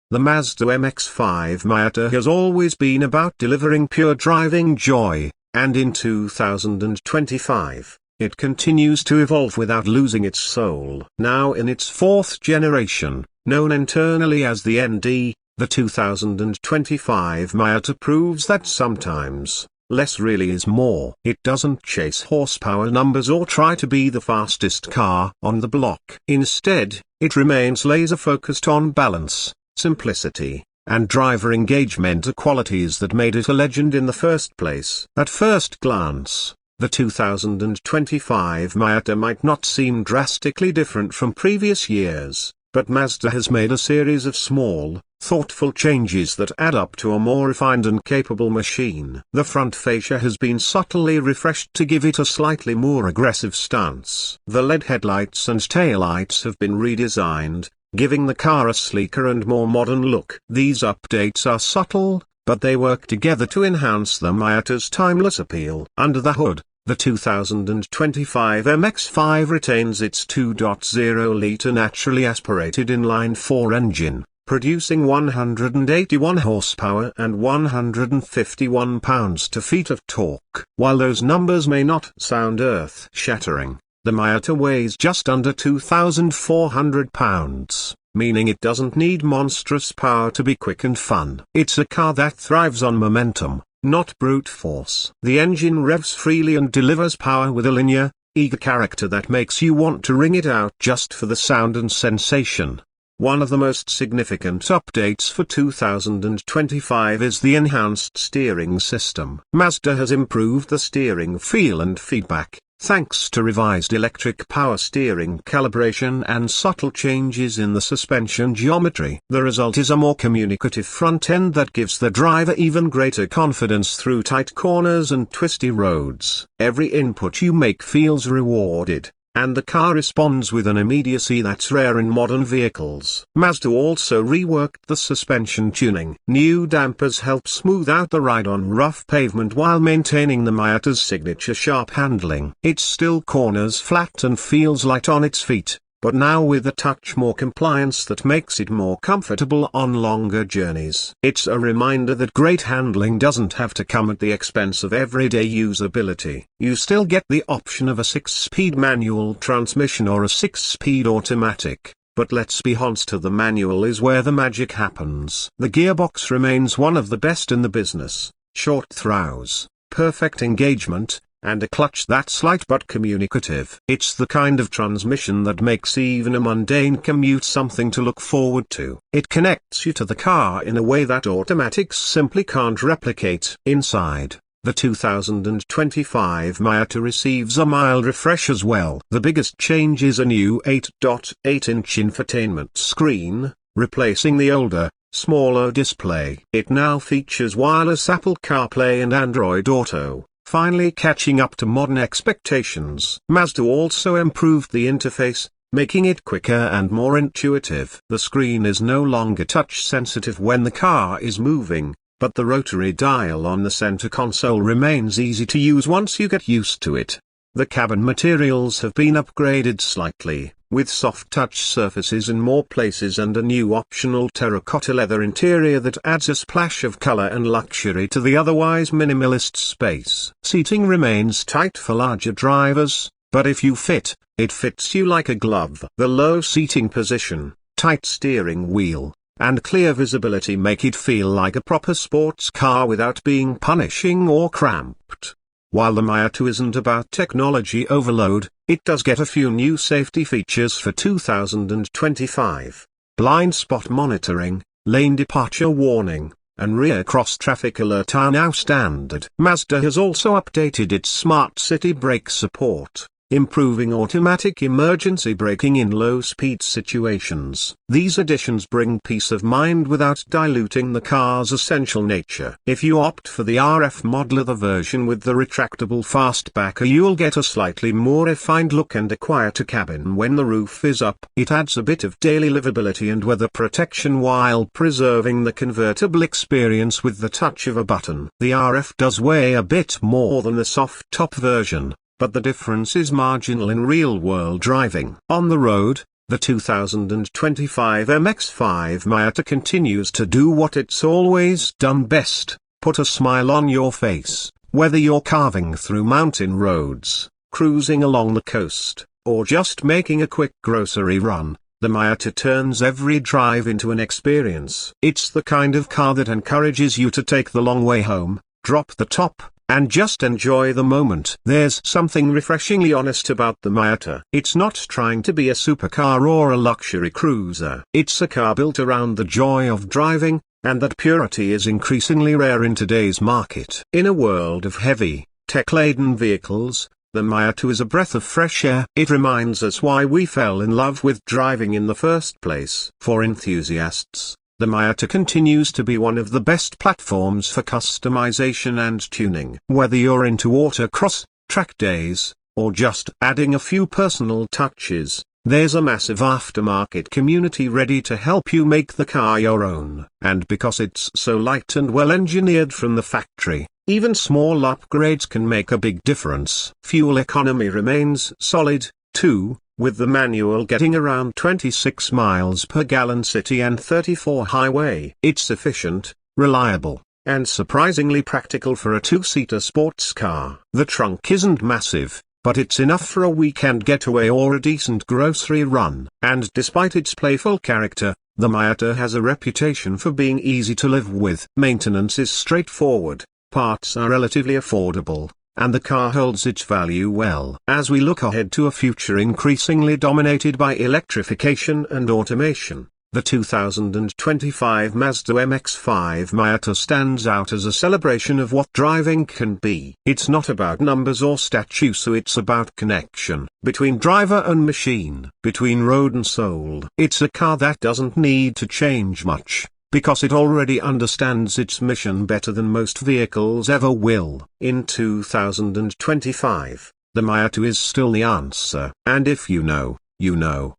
The Mazda MX-5 Miata has always been about delivering pure driving joy, and in 2025, it continues to evolve without losing its soul. Now in its fourth generation, known internally as the ND, the 2025 Miata proves that sometimes, less really is more. It doesn't chase horsepower numbers or try to be the fastest car on the block. Instead, it remains laser-focused on balance, simplicity, and driver engagement, qualities that made it a legend in the first place. At first glance, the 2025 Miata might not seem drastically different from previous years, but Mazda has made a series of small, thoughtful changes that add up to a more refined and capable machine. The front fascia has been subtly refreshed to give it a slightly more aggressive stance. The LED headlights and taillights have been redesigned, giving the car a sleeker and more modern look. These updates are subtle, but they work together to enhance the Miata's timeless appeal. Under the hood, the 2025 MX-5 retains its 2.0-liter naturally aspirated inline-4 engine, producing 181 horsepower and 151 pounds-to-feet of torque. While those numbers may not sound earth-shattering, the Miata weighs just under 2,400 pounds, meaning it doesn't need monstrous power to be quick and fun. It's a car that thrives on momentum, not brute force. The engine revs freely and delivers power with a linear, eager character that makes you want to wring it out just for the sound and sensation. One of the most significant updates for 2025 is the enhanced steering system. Mazda has improved the steering feel and feedback, thanks to revised electric power steering calibration and subtle changes in the suspension geometry. The result is a more communicative front end that gives the driver even greater confidence through tight corners and twisty roads. Every input you make feels rewarded, and the car responds with an immediacy that's rare in modern vehicles. Mazda also reworked the suspension tuning. New dampers help smooth out the ride on rough pavement while maintaining the Miata's signature sharp handling. It still corners flat and feels light on its feet, but now with a touch more compliance that makes it more comfortable on longer journeys. It's a reminder that great handling doesn't have to come at the expense of everyday usability. You still get the option of a 6-speed manual transmission or a 6-speed automatic, but let's be honest, the manual is where the magic happens. The gearbox remains one of the best in the business: short throws, perfect engagement, and a clutch that's light but communicative. It's the kind of transmission that makes even a mundane commute something to look forward to. It connects you to the car in a way that automatics simply can't replicate. Inside, the 2025 Miata receives a mild refresh as well. The biggest change is a new 8.8-inch infotainment screen, replacing the older, smaller display. It now features wireless Apple CarPlay and Android Auto, finally catching up to modern expectations. Mazda also improved the interface, making it quicker and more intuitive. The screen is no longer touch-sensitive when the car is moving, but the rotary dial on the center console remains easy to use once you get used to it. The cabin materials have been upgraded slightly, with soft touch surfaces in more places and a new optional terracotta leather interior that adds a splash of color and luxury to the otherwise minimalist space. Seating remains tight for larger drivers, but if you fit, it fits you like a glove. The low seating position, tight steering wheel, and clear visibility make it feel like a proper sports car without being punishing or cramped. While the Miata isn't about technology overload, it does get a few new safety features for 2025. Blind spot monitoring, lane departure warning, and rear cross-traffic alert are now standard. Mazda has also updated its smart city brake support, improving automatic emergency braking in low-speed situations. These additions bring peace of mind without diluting the car's essential nature. If you opt for the RF model, the version with the retractable fastback, you'll get a slightly more refined look and a quieter cabin when the roof is up. It adds a bit of daily livability and weather protection while preserving the convertible experience with the touch of a button. The RF does weigh a bit more than the soft-top version, but the difference is marginal in real-world driving. On the road, The 2025 MX-5 Miata continues to do what it's always done best: put a smile on your face. Whether you're carving through mountain roads, cruising along the coast, or just making a quick grocery run, the Miata turns every drive into an experience. It's the kind of car that encourages you to take the long way home, drop the top, and just enjoy the moment. There's something refreshingly honest about the Miata. It's not trying to be a supercar or a luxury cruiser. It's a car built around the joy of driving, and that purity is increasingly rare in today's market. In a world of heavy, tech-laden vehicles, the Miata is a breath of fresh air. It reminds us why we fell in love with driving in the first place. For enthusiasts, the Miata continues to be one of the best platforms for customization and tuning. Whether you're into autocross, track days, or just adding a few personal touches, there's a massive aftermarket community ready to help you make the car your own. And because it's so light and well engineered from the factory, even small upgrades can make a big difference. Fuel economy remains solid, too, with the manual getting around 26 miles per gallon city and 34 highway. It's efficient, reliable, and surprisingly practical for a two-seater sports car. The trunk isn't massive, but it's enough for a weekend getaway or a decent grocery run. And despite its playful character, the Miata has a reputation for being easy to live with. Maintenance is straightforward, parts are relatively affordable, and the car holds its value well. As we look ahead to a future increasingly dominated by electrification and automation, the 2025 Mazda MX-5 Miata stands out as a celebration of what driving can be. It's not about numbers or status, so it's about connection between driver and machine, between road and soul. It's a car that doesn't need to change much, because it already understands its mission better than most vehicles ever will. In 2025, the Miata is still the answer. And if you know, you know.